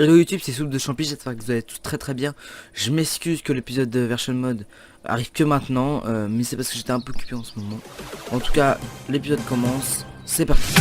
Hello YouTube, c'est Soupe de Champi, j'espère que vous allez tous très bien. Je m'excuse que l'épisode de Version Mode arrive que maintenant, mais c'est parce que j'étais un peu occupé en ce moment. En tout cas, l'épisode commence, c'est parti.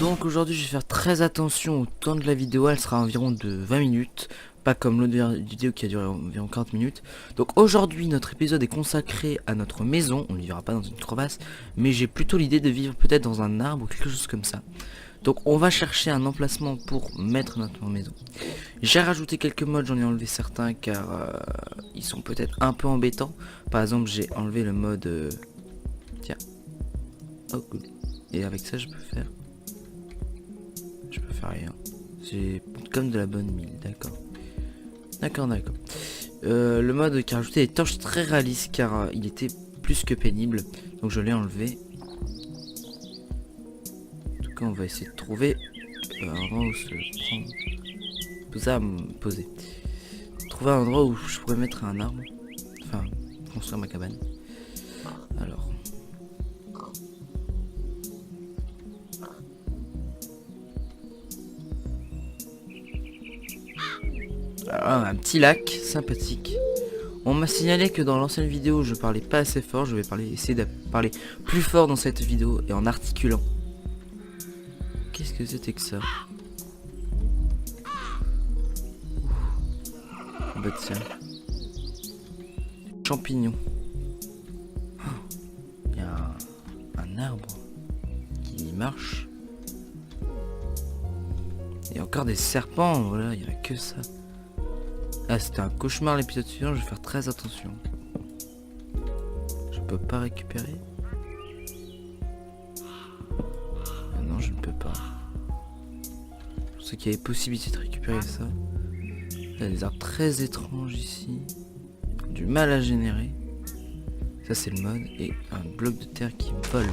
Donc aujourd'hui je vais faire très attention au temps de la vidéo, elle sera environ de 20 minutes. Pas comme l'autre vidéo qui a duré environ 40 minutes. Donc aujourd'hui notre épisode est consacré à notre maison. On ne vivra pas dans une crevasse, mais j'ai plutôt l'idée de vivre peut-être dans un arbre ou quelque chose comme ça. Donc on va chercher un emplacement pour mettre notre maison. J'ai rajouté quelques modes, j'en ai enlevé certains car ils sont peut-être un peu embêtants. Par exemple j'ai enlevé le mode... Tiens. Oh cool. Et avec ça je peux faire rien. C'est comme de la bonne mine, d'accord. D'accord. Le mode qui a rajouté des torches très réalistes car il était plus que pénible. Donc je l'ai enlevé. En tout cas on va essayer de trouver un endroit où se prendre. Ça à me poser. Trouver un endroit où je pourrais mettre un arbre. Enfin, construire ma cabane. Alors. Alors, un petit lac sympathique. On m'a signalé que dans l'ancienne vidéo je parlais pas assez fort. Je vais essayer de parler plus fort dans cette vidéo et en articulant. Qu'est-ce que c'était que ça? Bah tiens. Champignons. Il y a un arbre qui marche. Et encore des serpents, voilà, il n'y a que ça. Ah, c'était un cauchemar l'épisode suivant, je vais faire très attention. Je peux pas récupérer. Ah non, je ne peux pas. Je pensais qu'il y avait possibilité de récupérer ça. Il y a des arbres très étranges ici. Du mal à générer. Ça c'est le mode. Et un bloc de terre qui vole.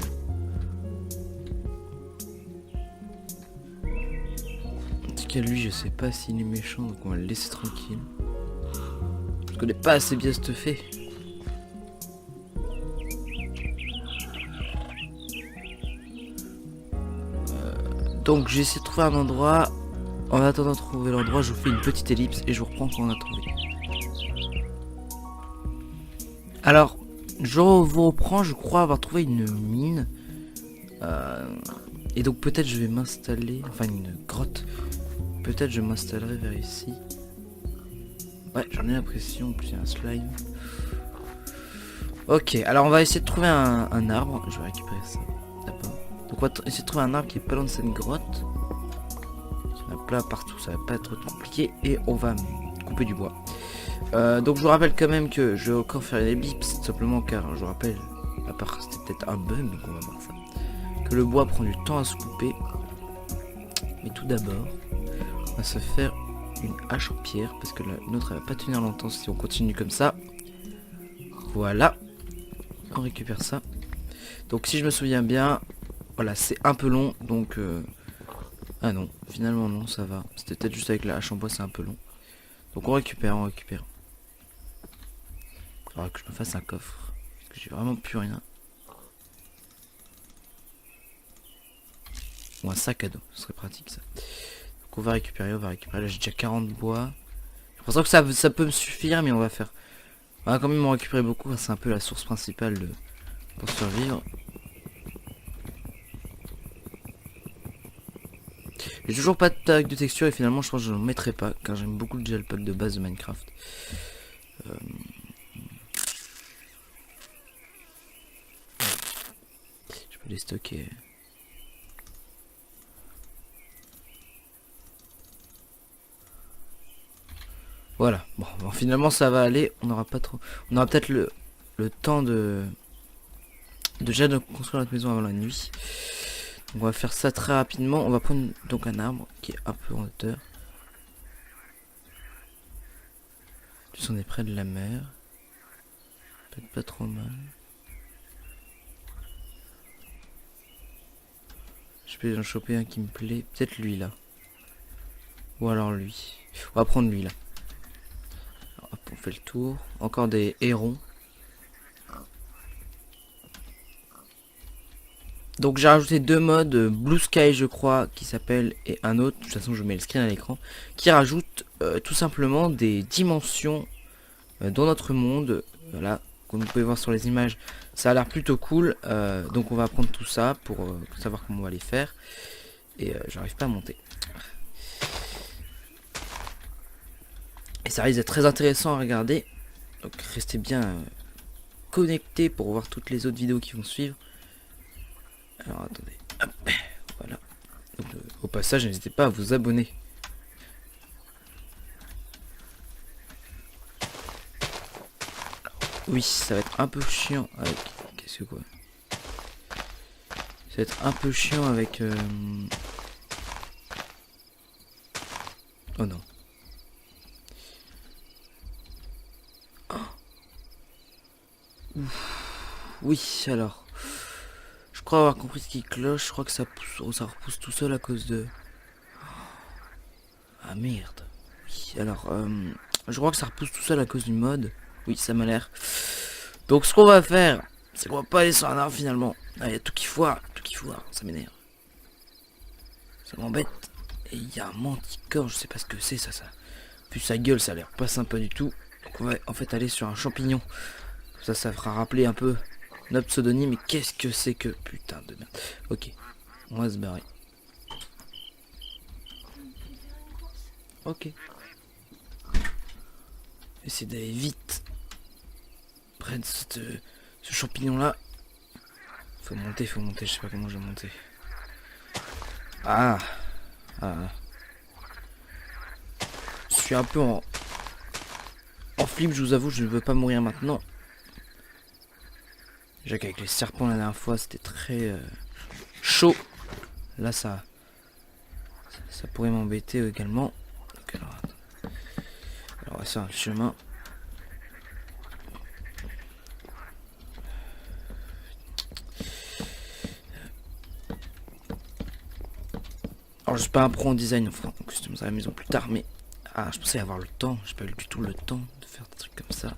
En tout cas lui je sais pas s'il est méchant, donc on va le laisser tranquille. Je connais pas assez bien stuffé. Donc j'ai essayé de trouver un endroit. En attendant de trouver l'endroit, je vous fais une petite ellipse et je vous reprends quand on a trouvé. Alors, je vous reprends, je crois avoir trouvé une mine. Et donc peut-être je vais m'installer, enfin une grotte. Peut-être je m'installerai vers ici. Ouais, j'en ai l'impression, en plus il y a un slime. Ok, alors on va essayer de trouver un arbre. Je vais récupérer ça d'abord. Donc on va essayer de trouver un arbre qui est pas loin de cette grotte. Il y en a plein partout, ça va pas être trop compliqué. Et on va couper du bois. Donc je vous rappelle quand même que je vais encore faire une ellipse, simplement car je vous rappelle, à part c'était peut-être un bug, donc on va voir ça, que le bois prend du temps à se couper. Mais tout d'abord, on va se faire une hache en pierre, parce que la nôtre elle va pas tenir longtemps si on continue comme ça. Voilà, on récupère ça. Donc si je me souviens bien, voilà, c'est un peu long, donc... Ah non, finalement non, ça va. C'était peut-être juste avec la hache en bois, c'est un peu long. Donc on récupère. Alors que je me fasse un coffre. Parce que j'ai vraiment plus rien. Ou un sac à dos. Ce serait pratique ça. Donc on va récupérer. Là j'ai déjà 40 bois. Je pense que ça peut me suffire. Mais on va faire. On va quand même en récupérer beaucoup. C'est un peu la source principale pour survivre. J'ai toujours pas de tag de texture. Et finalement je pense que je ne mettrai pas. Car j'aime beaucoup déjà le pack de base de Minecraft. Je peux les stocker. Voilà, bon, finalement ça va aller, on aura pas trop. On aura peut-être le temps de déjà de construire notre maison avant la nuit. Donc on va faire ça très rapidement. On va prendre donc un arbre qui est un peu en hauteur. On est près de la mer. Peut-être pas trop mal. Je peux en choper un qui me plaît. Peut-être lui là. Ou alors lui. On va prendre lui là. Hop, on fait le tour. Encore des hérons. Donc j'ai rajouté 2 modes, Blue Sky je crois qui s'appelle, et un autre, de toute façon je mets le screen à l'écran, qui rajoute tout simplement des dimensions dans notre monde. Voilà, comme vous pouvez voir sur les images, ça a l'air plutôt cool. Donc on va prendre tout ça pour savoir comment on va les faire. Et j'arrive pas à monter. Et ça risque d'être très intéressant à regarder. Donc restez bien connectés pour voir toutes les autres vidéos qui vont suivre. Alors attendez, hop, voilà. Donc, au passage, n'hésitez pas à vous abonner. Oui, ça va être un peu chiant avec... Qu'est-ce que quoi? Ça va être un peu chiant avec... Oh non. Oh. Oui, alors... Je crois avoir compris ce qui cloche, je crois que ça pousse, ça repousse tout seul à cause de... Ah merde. Oui, alors... je crois que ça repousse tout seul à cause du mode. Oui, ça m'a l'air. Donc ce qu'on va faire, c'est qu'on va pas aller sur un arbre finalement. Ah, il y a tout qui foire, ça m'énerve. Ça m'embête. Et il y a un manticore, je sais pas ce que c'est ça. Puis sa gueule, ça a l'air pas sympa du tout. Donc on va en fait aller sur un champignon. Ça fera rappeler un peu notre pseudonyme. Mais qu'est-ce que c'est que... Putain de merde. Ok, on va se barrer. Ok. Essayez d'aller vite. Près de ce champignon là. Faut monter, je sais pas comment je vais monter. Ah. Je suis un peu en flip, je vous avoue, je ne veux pas mourir maintenant. Déjà qu'avec les serpents la dernière fois, c'était très chaud. Là, ça pourrait m'embêter également. Donc, alors on va faire un chemin. Alors je suis pas un pro en design, enfin on customisera la maison plus tard, mais je pensais avoir le temps, j'ai pas eu du tout le temps de faire des trucs comme ça.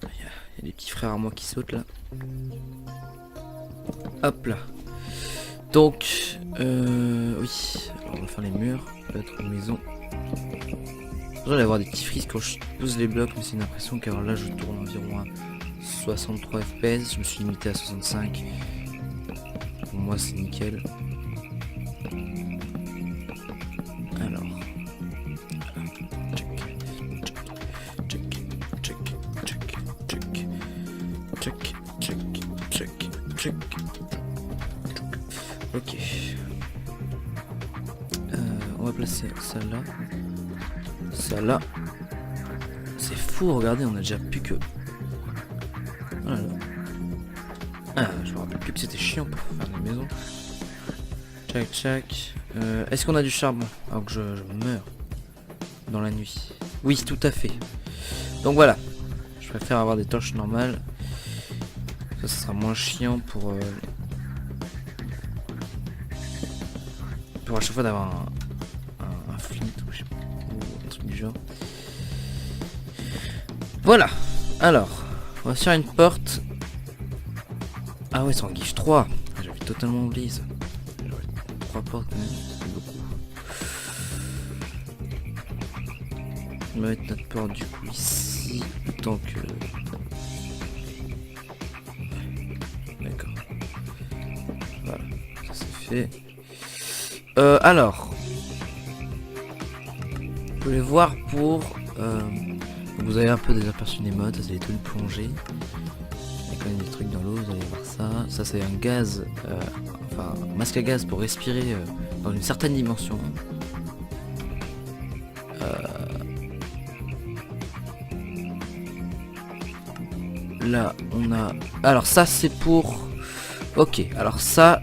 Il y a des petits frères à moi qui sautent là. Hop là. Donc oui, alors on va faire les murs de notre maison. J'allais avoir des petits frises quand je pose les blocs, mais c'est une impression car là je tourne environ à 63 fps, je me suis limité à 65. Pour moi c'est nickel. Alors. Check. Ok. On va placer ça là. Ça là. C'est fou, regardez, on a déjà plus que... Voilà. Je me rappelle plus que c'était chiant pour faire des maisons. Tchac. Est-ce qu'on a du charbon alors que je meurs dans la nuit? Oui, tout à fait. Donc voilà. Je préfère avoir des torches normales. Ça sera moins chiant pour à chaque fois d'avoir un flint ou je sais pas, ou un truc du genre. Voilà. Alors, on va faire une porte. Ah ouais, c'est en guiche 3. J'avais totalement oublié ça. 3 portes quand même, c'est beaucoup. On va mettre notre porte du coup ici. Tant que... D'accord. Voilà, ça c'est fait. Alors, vous pouvez voir pour... vous avez un peu des aperçus des modes, vous avez tout une plongée. Il y a quand même des trucs dans l'eau, vous allez voir ça. Ça c'est un gaz, enfin un masque à gaz pour respirer dans une certaine dimension. Là on a... Alors ça c'est pour... Ok, alors ça...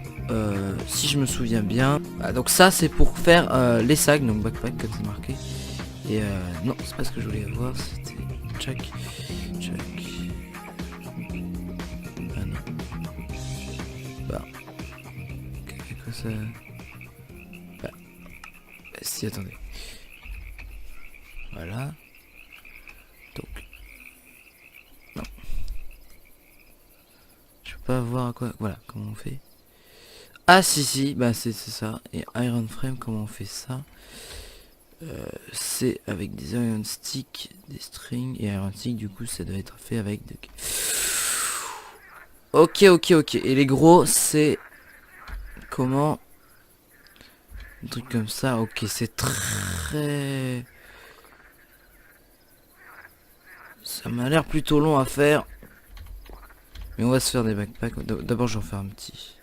si je me souviens bien, donc ça c'est pour faire les sacs, donc backpack comme c'est marqué. Et non, c'est pas ce que je voulais voir, c'était check. Ah non. Bah. Qu'est-ce que ça. Bah. Si, attendez. Voilà. pas voir à quoi... Voilà, comment on fait. Ah si, bah c'est ça. Et Iron Frame, comment on fait ça? C'est avec des Iron Stick, des strings. Et Iron Stick, du coup, ça doit être fait avec de... Ok. Et les gros, c'est... Comment? Un truc comme ça. Ok, c'est très... Ça m'a l'air plutôt long à faire. Mais on va se faire des backpacks. D'abord, j'en fais un petit.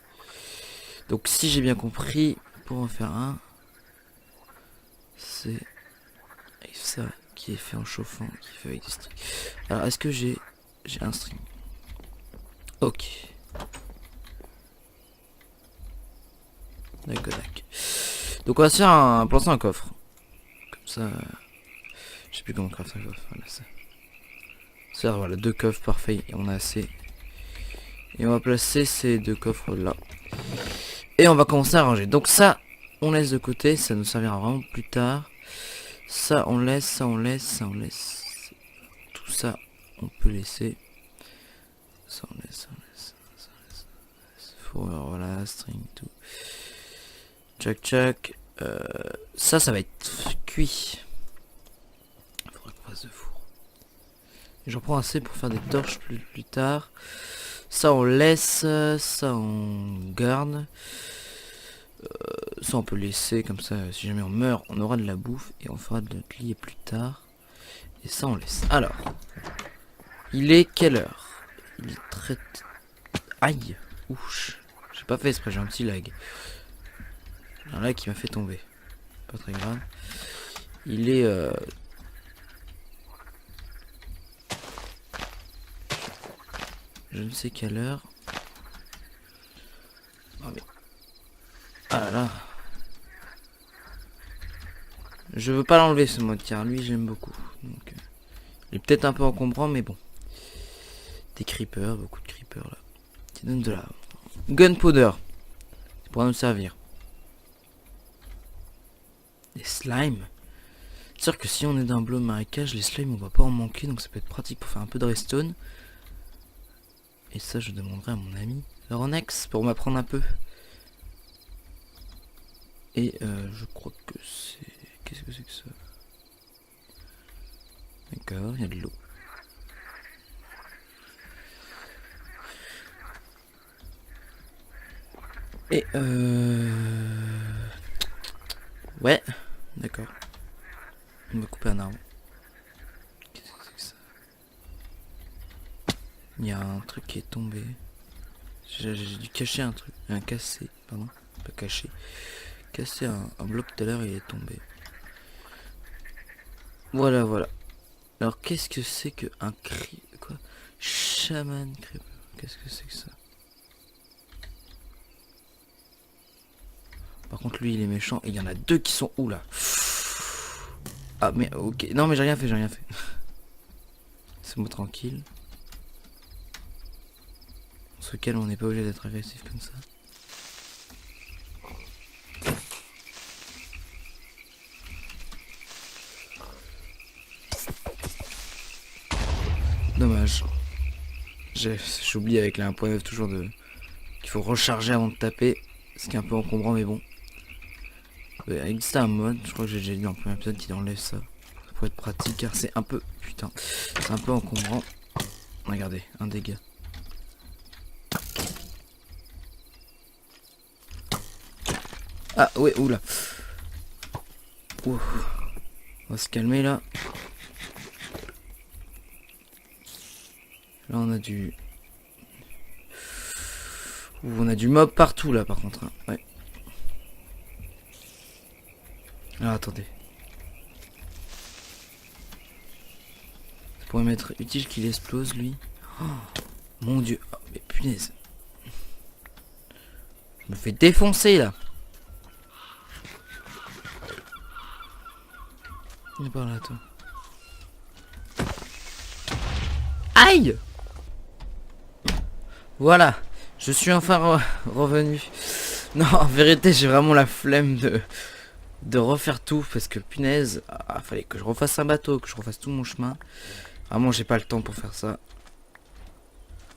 Donc, si j'ai bien compris, pour en faire un, c'est ça qui est fait en chauffant, qui est fait avec des strings. Alors, est-ce que j'ai un string? Ok. D'accord. Donc, on va se faire planter un coffre. Comme ça, je sais plus comment crafter un coffre. Voilà, ça. Voilà, 2 coffres, parfait. Et on a assez. Et on va placer ces 2 coffres là. Et on va commencer à ranger. Donc ça, on laisse de côté. Ça nous servira vraiment plus tard. Ça, on laisse, ça, on laisse, ça, on laisse. Tout ça, on peut laisser. Ça, on laisse, ça, on laisse. Ça, on laisse. Fourrure, voilà, string, tout. Tchac. Ça va être cuit. Il faudra qu'on fasse de four. J'en prends assez pour faire des torches plus tard. Ça on laisse, ça on garde. Ça on peut laisser comme ça, si jamais on meurt, on aura de la bouffe et on fera de notre lit plus tard. Et ça on laisse. Alors, il est quelle heure? Il est très... Aïe. Ouch. J'ai pas fait exprès, j'ai un petit lag. Un lag qui m'a fait tomber. Pas très grave. Il est... Je ne sais quelle heure. Oh mais... Ah là là. Je veux pas l'enlever ce mode car lui j'aime beaucoup. Donc, il est peut-être un peu encombrant mais bon. Des creepers, beaucoup de creepers là. Qui donnent de la gunpowder. Ça pourra nous servir. Des slimes. C'est sûr que si on est dans un bloc marécage, les slimes on va pas en manquer donc ça peut être pratique pour faire un peu de redstone. Et ça je demanderai à mon ami Ronex pour m'apprendre un peu. Et je crois que c'est... Qu'est-ce que c'est que ça? D'accord, il y a de l'eau. Et ouais, d'accord. On va couper un arbre. Qu'est-ce que c'est que ça? Il y a un truc qui est tombé. J'ai dû cacher un truc. Un cassé, pardon. Pas caché. Casser un bloc tout à l'heure et il est tombé. Voilà. Alors qu'est-ce que c'est que un cri... Quoi? Shaman creeper. Qu'est-ce que c'est que ça? Par contre lui il est méchant et il y en a 2 qui sont où là? Ah mais ok. Non mais j'ai rien fait. C'est moi tranquille. Sur lequel on n'est pas obligé d'être agressif comme ça. Dommage. J'ai oublié avec la 1.9 toujours de qu'il faut recharger avant de taper. Ce qui est un peu encombrant mais bon. Il existe un mode, je crois que j'ai déjà dit dans le premier épisode qui enlève ça. Ça pourrait être pratique car c'est un peu... Putain. C'est un peu encombrant. Regardez, un dégât. Ah ouais, oula. Ouh. On va se calmer là. Là on a du... Ouh, on a du mob partout là par contre. Hein. Ouais. Alors attendez. Ça pourrait m'être utile qu'il explose lui. Oh, mon dieu. Oh, mais punaise. Je me fais défoncer là. Il est par là toi. Aïe. Voilà. Je suis enfin revenu. Non, en vérité, j'ai vraiment la flemme de refaire tout parce que punaise, fallait que je refasse un bateau, que je refasse tout mon chemin. Vraiment, j'ai pas le temps pour faire ça.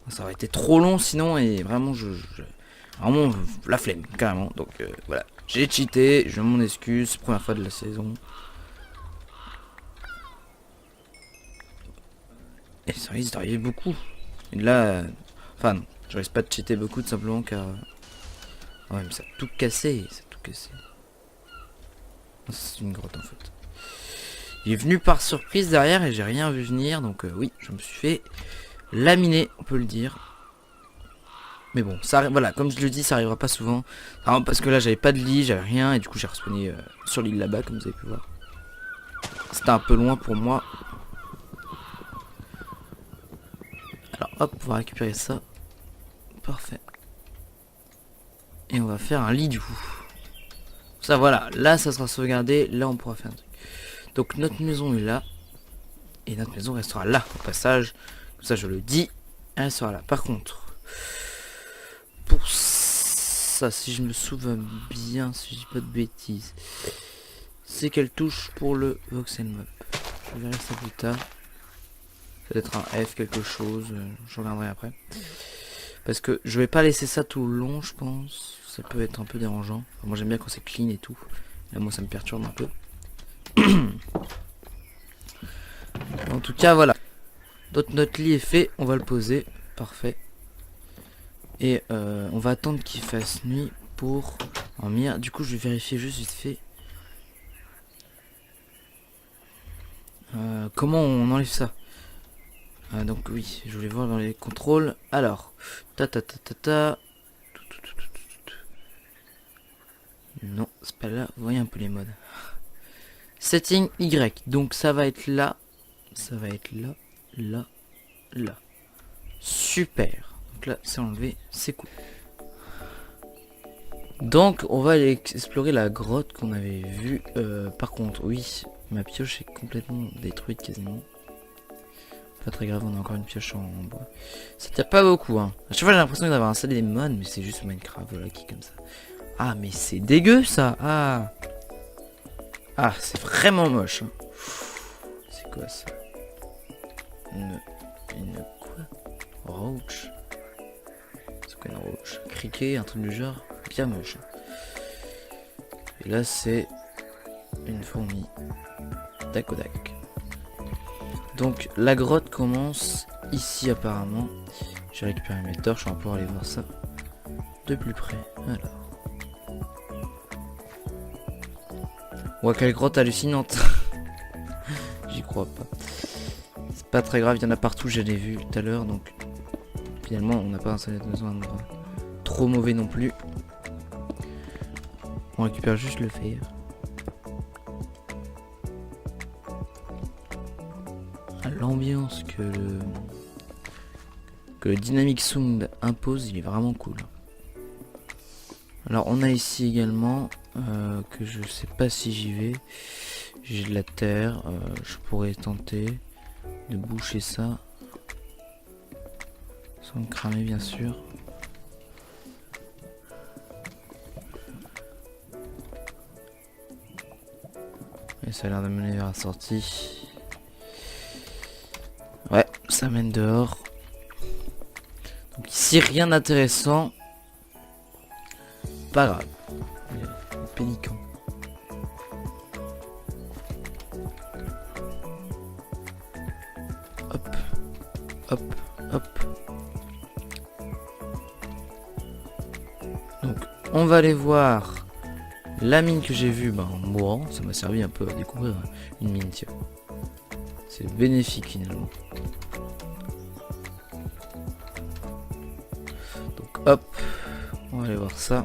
Ça aurait été trop long sinon et vraiment vraiment la flemme carrément. Donc voilà, j'ai cheaté, je m'en excuse, première fois de la saison. Et ça risque d'arriver beaucoup. Et là, enfin non, je risque pas de cheater beaucoup tout simplement car... Ouais mais ça a tout cassé, ça a tout cassé. C'est une grotte en fait. Il est venu par surprise derrière et j'ai rien vu venir, donc oui, je me suis fait laminer, on peut le dire. Mais bon, ça voilà, comme je le dis, ça arrivera pas souvent. Alors, parce que là, j'avais pas de lit, j'avais rien, et du coup, j'ai respawné sur l'île là-bas, comme vous avez pu voir. C'était un peu loin pour moi. Alors, hop, on va récupérer ça. Parfait. Et on va faire un lit du coup. Ça, voilà, là, ça sera sauvegardé. Là, on pourra faire un truc. Donc, notre maison est là. Et notre maison restera là, au passage. Comme ça, je le dis, elle sera là. Par contre... Pour ça, si je me souviens bien, si je dis pas de bêtises, c'est qu'elle touche pour le voxel map. Je verrai ça plus tard. Peut-être un F quelque chose, je reviendrai après. Parce que je vais pas laisser ça tout le long, je pense. Ça peut être un peu dérangeant. Enfin, moi j'aime bien quand c'est clean et tout. Là moi ça me perturbe un peu. En tout cas voilà. Notre lit est fait, on va le poser. Parfait. Et on va attendre qu'il fasse nuit pour en venir. Du coup je vais vérifier juste vite fait comment on enlève ça. Donc oui, je voulais voir dans les contrôles. Alors, non, c'est pas là. Vous voyez un peu les modes. Setting Y. Donc ça va être là. Ça va être là. Là. Là. Super. Donc là, c'est enlevé. C'est cool. Donc on va aller explorer la grotte qu'on avait vue. Par contre, oui, ma pioche est complètement détruite quasiment. Pas très grave, on a encore une pioche en bois. Ça tient pas beaucoup, hein. À chaque fois j'ai l'impression d'avoir installé des mods, mais c'est juste Minecraft, voilà, qui est comme ça. Ah, mais c'est dégueu ça. Ah, ah, c'est vraiment moche. Hein. C'est quoi ça? Une quoi? Roach. C'est quoi une roach? Criquet, un truc du genre. Bien moche. Et là c'est une fourmi. Dac. Donc la grotte commence ici apparemment. J'ai récupéré mes torches, on va pouvoir aller voir ça de plus près. Alors. Ouais, quelle grotte hallucinante. J'y crois pas. C'est pas très grave, il y en a partout, je l'ai vu tout à l'heure, donc finalement on n'a pas besoin d'un endroit trop mauvais non plus. On récupère juste le fer. L'ambiance que le Dynamic Sound impose, il est vraiment cool. Alors on a ici également que je sais pas si j'y vais. J'ai de la terre, je pourrais tenter de boucher ça sans me cramer bien sûr. Et ça a l'air de mener vers la sortie. Ouais, ça mène dehors. Donc ici rien d'intéressant. Pas grave. Le pélican. Hop. Hop. Hop. Donc on va aller voir la mine que j'ai vue en mourant. Ça m'a servi un peu à découvrir une mine, tiens. C'est bénéfique finalement. Donc hop, on va aller voir ça.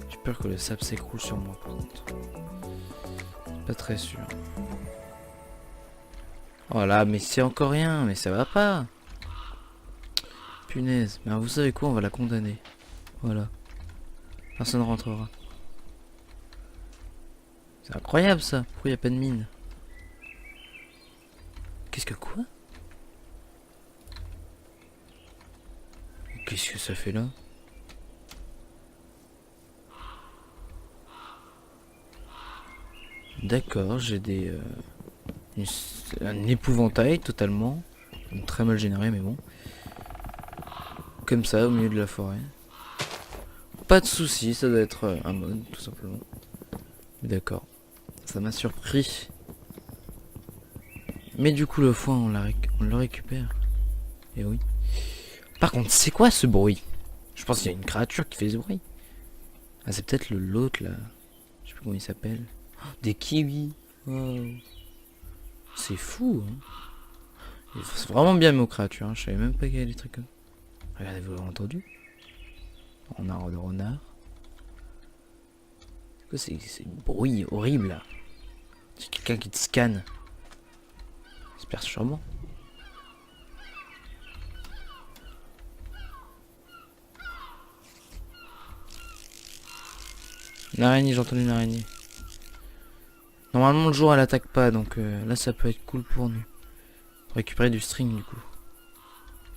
J'ai peur que le sable s'écroule sur moi par contre. Pas très sûr. Voilà, mais c'est encore rien, mais ça va pas. Punaise, mais alors vous savez quoi, on va la condamner. Voilà. Personne ne rentrera. C'est incroyable ça, pourquoi il n'y a pas de mine? Qu'est-ce que quoi? Qu'est-ce que ça fait là? D'accord, j'ai des... un épouvantail totalement. Très mal généré mais bon. comme ça au milieu de la forêt. Pas de soucis, ça doit être un mode tout simplement. Mais d'accord, ça m'a surpris. Mais du coup le foin on le récupère. Et oui. Par contre c'est quoi ce bruit? Je pense qu'il y a une créature qui fait ce bruit. Ah c'est peut-être l'autre là. Je sais plus comment il s'appelle. Oh, des kiwis. Wow. C'est fou hein. C'est vraiment bien mes créatures hein. Je savais même pas qu'il y avait des trucs comme ça. Regardez, vous l'avez entendu? On a un renard. C'est un bruit horrible là. C'est quelqu'un qui te scanne. J'espère sûrement. Une araignée, j'ai entendu une araignée. Normalement le jour elle attaque pas, donc là ça peut être cool pour nous. Pour récupérer du string du coup.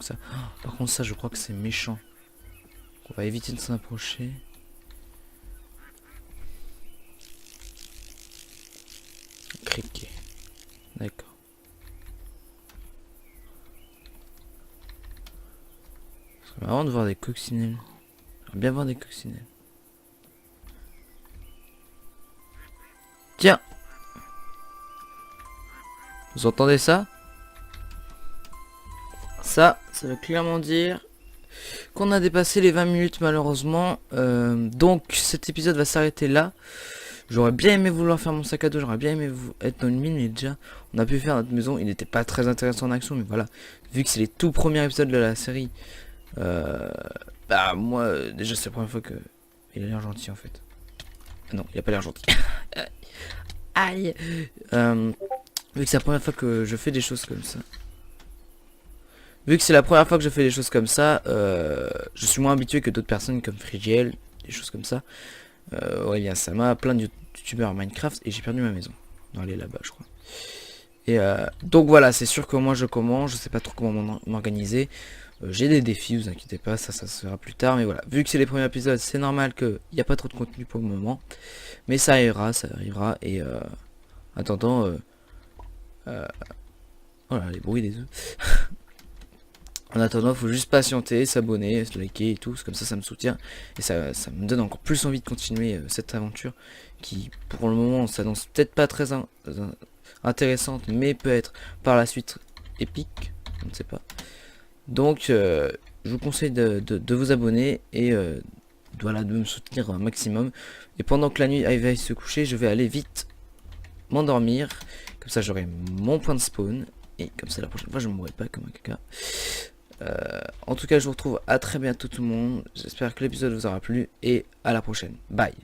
Ça. Oh, par contre ça je crois que c'est méchant. On va éviter de s'en approcher. Criquet. D'accord. C'est marrant de voir des coccinelles. J'aimerais bien voir des coccinelles. Tiens. Vous entendez ça? Ça veut clairement dire qu'on a dépassé les 20 minutes malheureusement. Donc cet épisode va s'arrêter là. J'aurais bien aimé vouloir faire mon sac à dos, j'aurais bien aimé être dans une mine, mais déjà on a pu faire notre maison. Il n'était pas très intéressant en action, mais voilà, vu que c'est les tout premiers épisodes de la série, bah moi déjà c'est la première fois que il a l'air gentil en fait. Ah non, il a pas l'air gentil. Aïe. Vu que c'est la première fois que je fais des choses comme ça. Vu que c'est la première fois que je fais des choses comme ça, je suis moins habitué que d'autres personnes comme Frigiel, des choses comme ça. Aurélien Sama, plein de youtubeurs Minecraft, et j'ai perdu ma maison. On va aller là-bas je crois. Et donc voilà, c'est sûr que moi je commence, je sais pas trop comment m'organiser. J'ai des défis, vous inquiétez pas, ça se fera plus tard. Mais voilà, vu que c'est les premiers épisodes, c'est normal qu'il n'y a pas trop de contenu pour le moment. Mais ça arrivera, et attendant, voilà les bruits des œufs. En attendant, faut juste patienter, s'abonner, se liker et tout, comme ça me soutient. Et ça me donne encore plus envie de continuer cette aventure qui, pour le moment, s'annonce peut-être pas très intéressante, mais peut être par la suite épique, je ne sais pas. Donc, je vous conseille de vous abonner et voilà, de me soutenir un maximum. Et pendant que la nuit va se coucher, je vais aller vite m'endormir. Comme ça, j'aurai mon point de spawn. Et comme ça, la prochaine fois, je ne mourrai pas comme un caca. En tout cas je vous retrouve à très bientôt tout le monde. J'espère que l'épisode vous aura plu et à la prochaine. Bye.